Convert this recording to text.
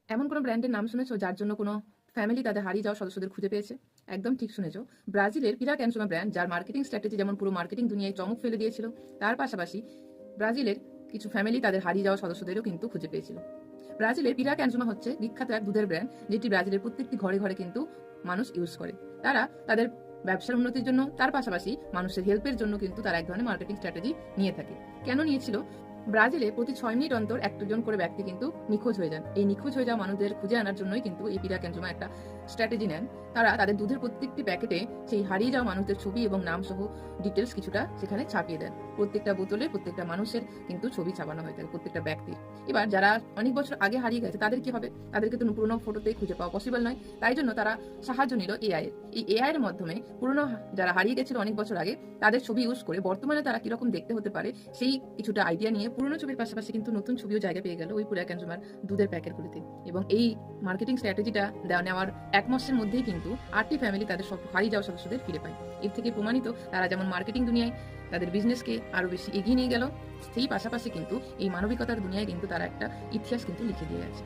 এমন কোনো ব্র্যান্ডের নাম শুনেছো যার জন্য কোনো ফ্যামিলি তাদের হারিয়ে যাওয়া সদস্যদের খুঁজে পেয়েছে? একদম ঠিক শুনেছো। ব্রাজিলের পিরাক অ্যানসোমা ব্র্যান্ড, যার মার্কেটিং স্ট্র্যাটেজি যেমন পুরো মার্কেটিং দুনিয়ায় চমক ফেলে দিয়েছিল, তার পাশাপাশি ব্রাজিলের কিছু ফ্যামিলি তাদের হারিয়ে যাওয়া সদস্যদেরও কিন্তু খুঁজে পেয়েছিল। ব্রাজিলের পিরাক অ্যানসোমা হচ্ছে বিখ্যাত এক দুধের ব্র্যান্ড, যেটি ব্রাজিলের প্রত্যেকটি ঘরে ঘরে কিন্তু মানুষ ইউজ করে। তারা তাদের ব্যবসার উন্নতির জন্য, তার পাশাপাশি মানুষের হেল্পের জন্য কিন্তু তারা এক ধরনের মার্কেটিং স্ট্র্যাটেজি নিয়ে থাকে। কেন নিয়েছিল? ব্রাজিলে প্রতি 6 মিনিট অন্তর একজন করে ব্যক্তি কিন্তু নিখোঁজ হয়ে যান। এই নিখোঁজ হয়ে যাওয়া মানুষদের খুঁজে আনার জন্যই কিন্তু এই পিরাক অ্যানজোমা একটা স্ট্র্যাটেজি নেন। তারা তাদের দুধের প্রত্যেকটি প্যাকেটে সেই হারিয়ে যাওয়া মানুষদের ছবি এবং নাম সহ ডিটেলস কিছুটা সেখানে ছাপিয়ে দেন। প্রত্যেকটা বোতলে প্রত্যেকটা মানুষের কিন্তু ছবি ছাপানো হয়ে থাকে, প্রত্যেকটা ব্যক্তির। এবার যারা অনেক বছর আগে হারিয়ে গেছে তাদের কি হবে? তাদেরকে তো পুরোনো ফটোতেই খুঁজে পাওয়া পসিবল নয়। তাই জন্য তারা সাহায্য নিল এআই এর। এই এআই এর মাধ্যমে পুরোনো যারা হারিয়ে গেছিল অনেক বছর আগে, তাদের ছবি ইউজ করে বর্তমানে তারা কিরকম দেখতে হতে পারে সেই কিছুটা আইডিয়া নিয়ে পুরোনো ছবির পাশাপাশি কিন্তু নতুন ছবিও জায়গা পেয়ে গেল ওই পুরাক কনজিউমার দুধের প্যাকেটগুলিতে। এবং এই মার্কেটিং স্ট্র্যাটেজিটা নেওয়ার 1 মাসের মধ্যেই কিন্তু 8টি ফ্যামিলি তাদের সব হারিয়ে যাওয়া সদস্যদের ফিরে পায়। এর থেকে প্রমাণিত তারা যেমন মার্কেটিং দুনিয়ায় তাদের বিজনেসকে আরো বেশি এগিয়ে নিয়ে গেল, সেই পাশাপাশি কিন্তু এই মানবিকতার দুনিয়ায় কিন্তু তারা একটা ইতিহাস কিন্তু লিখে দিয়ে গেছে।